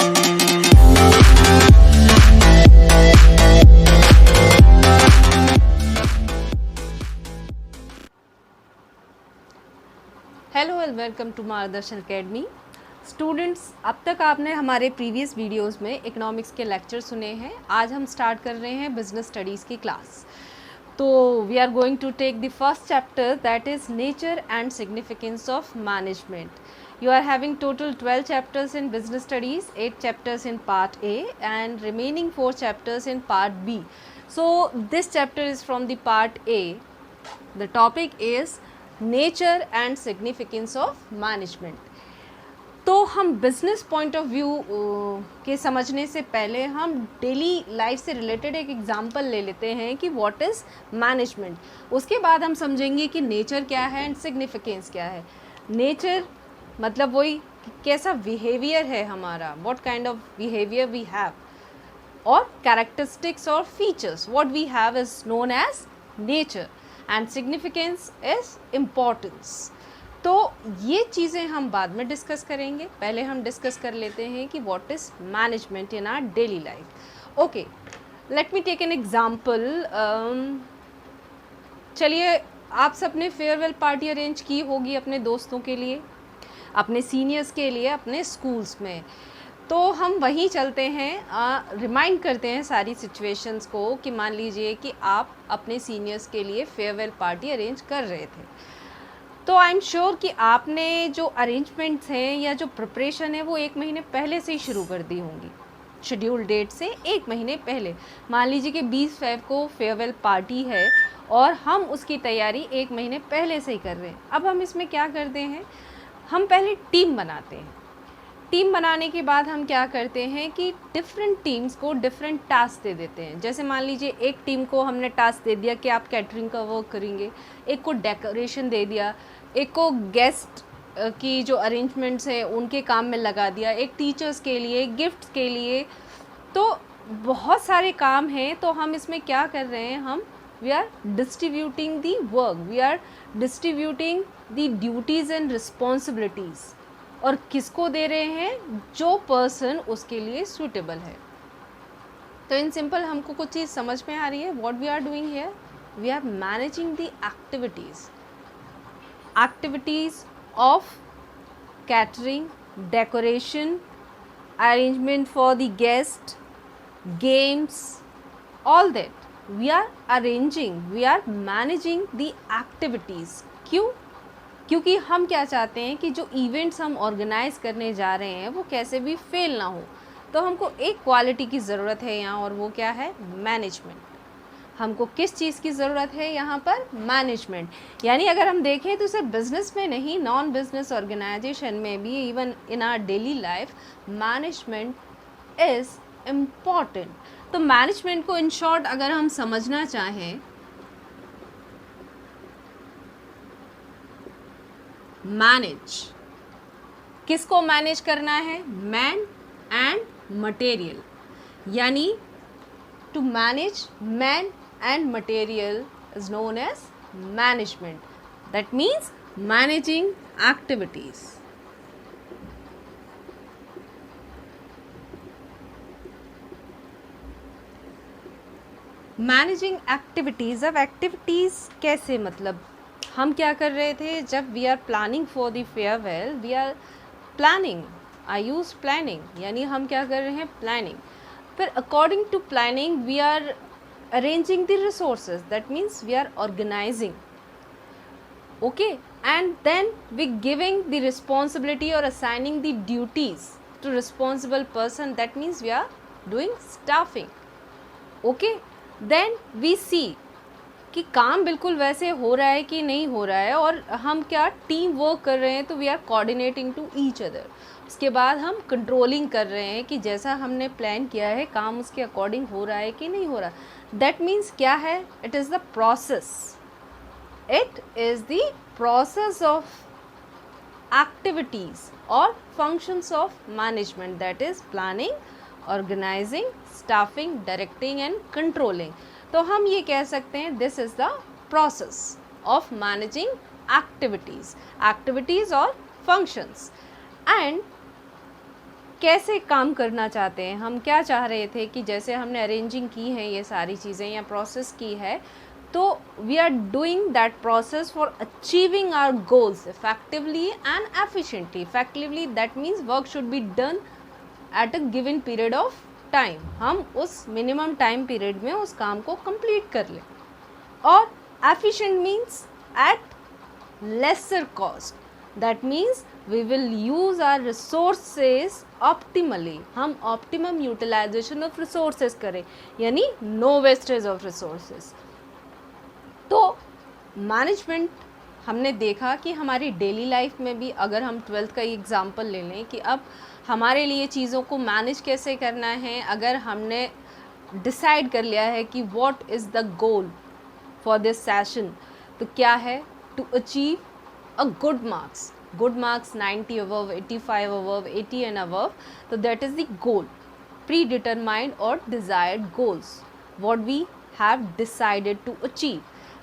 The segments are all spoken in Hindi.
Hello and welcome to Margdarshan academy. Students, अब तक आपने हमारे प्रीवियस वीडियोस में इकोनॉमिक्स के लेक्चर सुने हैं। आज हम स्टार्ट कर रहे हैं बिजनेस स्टडीज़ की क्लास। तो we are going to take the first chapter, that is nature and significance of management. You are having total 12 chapters in business studies, 8 chapters in part A and remaining 4 chapters in part B. So this chapter is from the part A. The topic is nature and significance of management. तो हम बिजनेस पॉइंट ऑफ व्यू के समझने से पहले हम डेली लाइफ से रिलेटेड एक एग्जांपल ले लेते हैं कि व्हाट इज़ मैनेजमेंट। उसके बाद हम समझेंगे कि नेचर क्या है एंड सिग्निफिकेंस क्या है। नेचर मतलब वही कैसा बिहेवियर है हमारा, what kind of behaviour we have, और कैरेक्टरिस्टिक्स और features what we have is known as nature and significance is importance. तो ये चीज़ें हम बाद में डिस्कस करेंगे। पहले हम डिस्कस कर लेते हैं कि what is management in our daily life. Okay, let me take an example. चलिए, आप सबने फेयरवेल पार्टी अरेंज की होगी अपने दोस्तों के लिए, अपने सीनियर्स के लिए, अपने स्कूल्स में। तो हम वहीं चलते हैं, रिमाइंड करते हैं सारी सिचुएशंस को कि मान लीजिए कि आप अपने सीनियर्स के लिए फेयरवेल पार्टी अरेंज कर रहे थे। तो आई एम श्योर कि आपने जो अरेंजमेंट्स हैं या जो प्रिपरेशन है वो 1 महीने पहले से ही शुरू कर दी होंगी, शेड्यूल डेट से 1 महीने पहले। मान लीजिए कि 20 फ़रवरी को फेयरवेल पार्टी है और हम उसकी तैयारी 1 महीने पहले से ही कर रहे हैं। अब हम इसमें क्या करते हैं, हम पहले टीम बनाते हैं। टीम बनाने के बाद हम क्या करते हैं कि डिफरेंट टीम्स को डिफरेंट टास्क दे देते हैं। जैसे मान लीजिए एक टीम को हमने टास्क दे दिया कि आप कैटरिंग का वर्क करेंगे, एक को डेकोरेशन दे दिया, एक को गेस्ट की जो अरेंजमेंट्स है उनके काम में लगा दिया, एक टीचर्स के लिए, गिफ्ट्स के लिए। तो बहुत सारे काम हैं। तो हम इसमें क्या कर रहे हैं, हम we are distributing the work, we are distributing the duties and responsibilities. और किसको दे रहे हैं, जो पर्सन उसके लिए सूटेबल है। तो इन सिंपल हमको कुछ चीज़ समझ में आ रही है। What we are doing here, we are managing the activities of catering, decoration, arrangement for the guest, games, all that we are arranging, we are managing the activities. क्यों? क्योंकि हम क्या चाहते हैं कि जो इवेंट्स हम ऑर्गेनाइज करने जा रहे हैं वो कैसे भी फेल ना हो। तो हमको एक क्वालिटी की ज़रूरत है यहाँ, और वो क्या है, मैनेजमेंट। हमको किस चीज़ की ज़रूरत है यहाँ पर, मैनेजमेंट। यानी अगर हम देखें तो सिर्फ बिजनेस में नहीं, नॉन बिजनेस ऑर्गेनाइजेशन में भी, even in our daily life, management is important. तो मैनेजमेंट को इन शॉर्ट अगर हम समझना चाहें, मैनेज, किसको मैनेज करना है, मैन एंड मटेरियल। यानी to manage man and material is known as management. That means managing activities. Managing activities. अब एक्टिविटीज़ कैसे, मतलब हम क्या कर रहे थे, जब we are planning for the farewell, we are planning, I use planning, यानी हम क्या कर रहे हैं, प्लानिंग। फिर according to planning we are arranging the resources, that means we are organising, okay, and then we giving the responsibility और assigning the duties to responsible person, that means we are doing staffing, okay. Then we see कि काम बिल्कुल वैसे हो रहा है कि नहीं हो रहा है, और हम क्या टीम वर्क कर रहे हैं, तो we are coordinating to each other. उसके बाद हम कंट्रोलिंग कर रहे हैं कि जैसा हमने प्लान किया है काम उसके अकॉर्डिंग हो रहा है कि नहीं हो रहा। दैट मीन्स क्या है, it is the process, it is the process of activities और functions of management, that is planning, organizing, staffing, directing and controlling. तो हम ये कह सकते हैं this is the process of managing activities or functions. And कैसे काम करना चाहते हैं, हम क्या चाह रहे थे कि जैसे हमने अरेंजिंग की है ये सारी चीज़ें या प्रोसेस की है, तो we are doing that process for achieving our goals effectively and efficiently. Effectively that means work should be done at a given period of time, हम उस मिनिमम टाइम पीरियड में उस काम को कंप्लीट कर लें। और efficient means at lesser cost, that means we will use our resources optimally, हम optimum utilization of resources करें, यानी no wastage of resources। तो मैनेजमेंट हमने देखा कि हमारी डेली लाइफ में भी, अगर हम 12th का एग्जाम्पल ले लें कि अब हमारे लिए चीज़ों को मैनेज कैसे करना है, अगर हमने डिसाइड कर लिया है कि what is the goal for this session, तो क्या है, to achieve a good marks 90 above, 85 above, 80 and above, तो that is the goal, predetermined और desired goals what we have decided to achieve.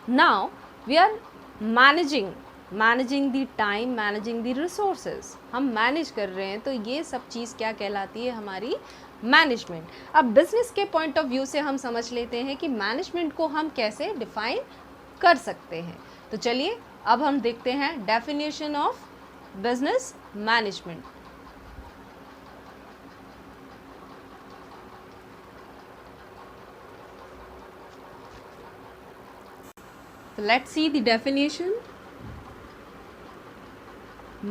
Now we are managing the time, managing the resources, हम मैनेज कर रहे हैं, तो ये सब चीज़ क्या कहलाती है, हमारी मैनेजमेंट। अब बिजनेस के पॉइंट ऑफ व्यू से हम समझ लेते हैं कि मैनेजमेंट को हम कैसे डिफाइन कर सकते हैं। तो चलिए अब हम देखते हैं definition of business management. Let's see the definition.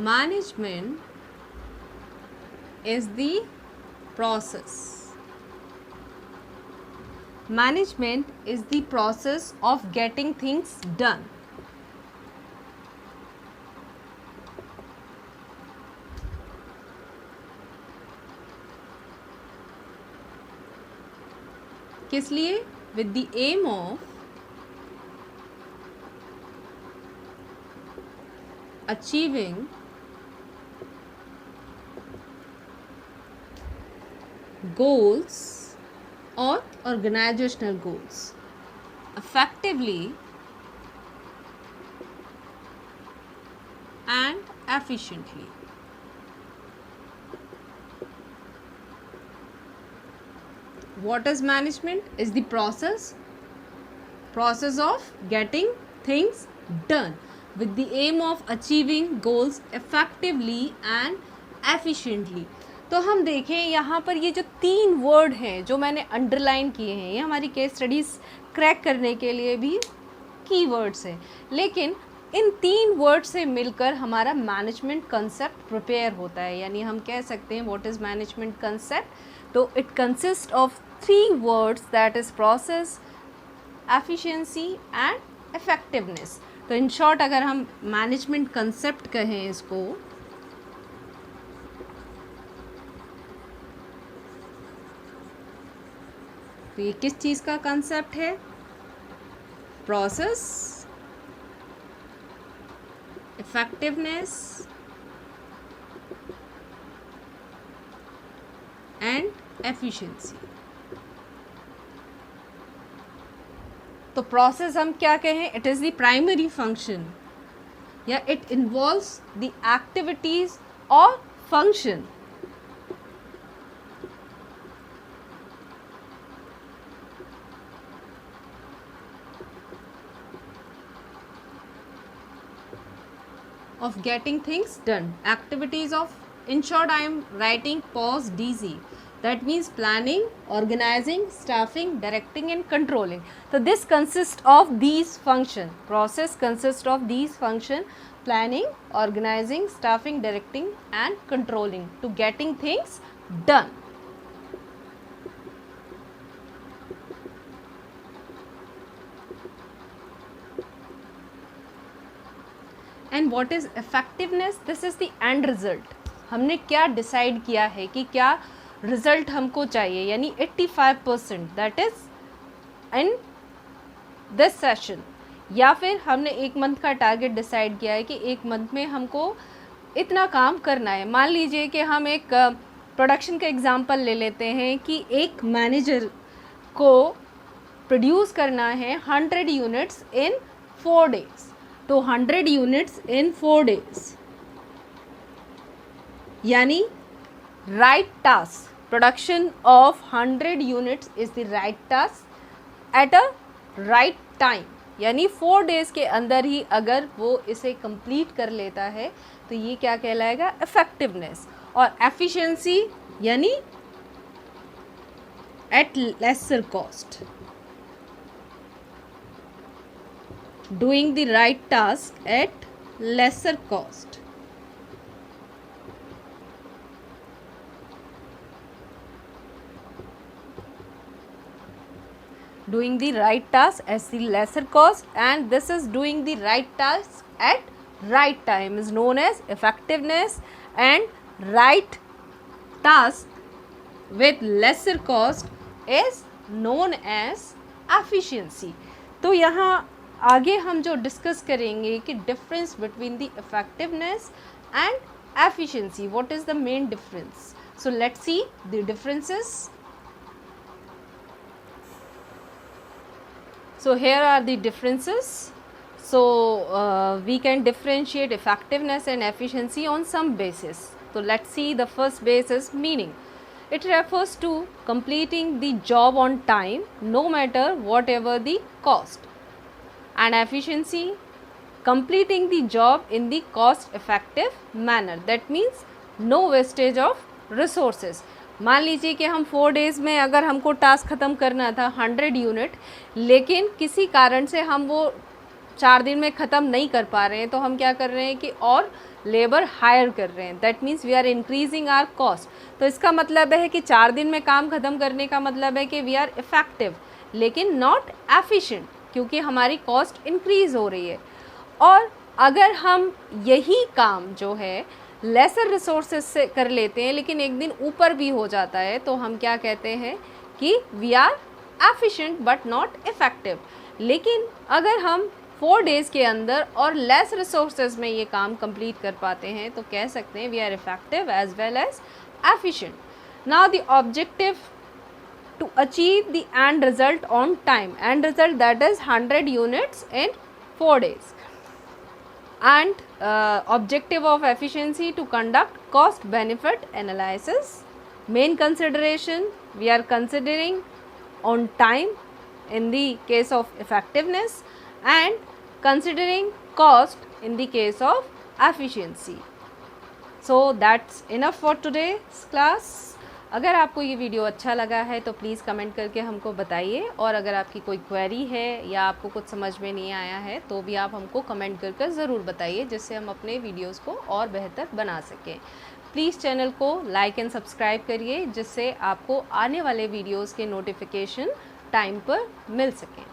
Management is the process. Management is the process of getting things done. किस लिए? With the aim of achieving goals or organizational goals effectively and efficiently. What is management? Is the process of getting things done with the aim of achieving goals effectively and efficiently. तो हम देखें यहाँ पर ये जो 3 वर्ड हैं जो मैंने अंडरलाइन किए हैं, ये हमारी केस स्टडीज़ क्रैक करने के लिए भी की वर्ड्स हैं, लेकिन इन 3 वर्ड से मिलकर हमारा मैनेजमेंट कंसेप्ट प्रिपेयर होता है। यानी हम कह सकते हैं व्हाट इज़ मैनेजमेंट कंसेप्ट, तो it consist of 3 words, that is process, efficiency and effectiveness. तो इन शॉर्ट अगर हम मैनेजमेंट कंसेप्ट कहें इसको, तो ये किस चीज़ का कंसेप्ट है? Process, effectiveness and efficiency. तो प्रोसेस हम क्या कहें? It is the primary function या इट इन्वॉल्व्स द एक्टिविटीज और function of getting things done. Activities of, in short, I am writing POS DZ. That means planning, organizing, staffing, directing and controlling. So this consists of these function. Process consists of these function: planning, organizing, staffing, directing and controlling to getting things done. And what is effectiveness? This is the end result. हमने क्या डिसाइड किया है कि क्या रिजल्ट हमको चाहिए, यानी 85% that is in this session, या फिर हमने 1 मंथ का टारगेट डिसाइड किया है कि 1 मंथ में हमको इतना काम करना है। मान लीजिए कि हम एक प्रोडक्शन का एग्जांपल ले लेते हैं कि एक मैनेजर को प्रोड्यूस करना है 100 यूनिट्स इन 4 डेज। तो 100 यूनिट्स इन 4 डेज यानी right task, production of 100 units is the right task at a right time, यानी 4 days के अंदर ही अगर वो इसे कंप्लीट कर लेता है तो ये क्या कहलाएगा, इफेक्टिवनेस। और एफिशिएंसी यानी at lesser cost, doing the right task at lesser cost। doing the right task at the lesser cost, and this is doing the right task at right time is known as effectiveness, and right task with lesser cost is known as efficiency। तो यहाँ आगे हम जो डिस्कस करेंगे कि difference between the effectiveness and efficiency, what is the main difference. So let's see the differences. So here are the differences. So we can differentiate effectiveness and efficiency on some basis. So let's see, the first base is meaning. It refers to completing the job on time no matter whatever the cost. And efficiency, completing the job in the cost effective manner. That means no wastage of resources. मान लीजिए कि हम 4 days में अगर हमको टास्क ख़त्म करना था 100 यूनिट, लेकिन किसी कारण से हम वो 4 दिन में ख़त्म नहीं कर पा रहे हैं, तो हम क्या कर रहे हैं कि और लेबर हायर कर रहे हैं। That means we are increasing our cost. तो इसका मतलब है कि 4 दिन में काम ख़त्म करने का मतलब है कि वी आर इफ़ेक्टिव, लेकिन नॉट एफिशिएंट, क्योंकि हमारी कॉस्ट इंक्रीज़ हो रही है। और अगर हम यही काम जो है लेसर रिसोर्सेज से कर लेते हैं, लेकिन एक दिन ऊपर भी हो जाता है, तो हम क्या कहते हैं कि we are efficient but not effective. लेकिन अगर हम 4 days के अंदर और लेस रिसोर्सेज में ये काम कंप्लीट कर पाते हैं, तो कह सकते हैं we are effective as well as efficient. Now the objective to achieve the end result on time, end result that is 100 units in 4 days। And objective of efficiency to conduct cost benefit analysis. Main consideration, we are considering on time in the case of effectiveness and considering cost in the case of efficiency. So that's enough for today's class. अगर आपको ये वीडियो अच्छा लगा है तो प्लीज़ कमेंट करके हमको बताइए, और अगर आपकी कोई क्वेरी है या आपको कुछ समझ में नहीं आया है तो भी आप हमको कमेंट करके ज़रूर बताइए, जिससे हम अपने वीडियोस को और बेहतर बना सकें। प्लीज़ चैनल को लाइक एंड सब्सक्राइब करिए, जिससे आपको आने वाले वीडियोस के नोटिफिकेशन टाइम पर मिल सकें।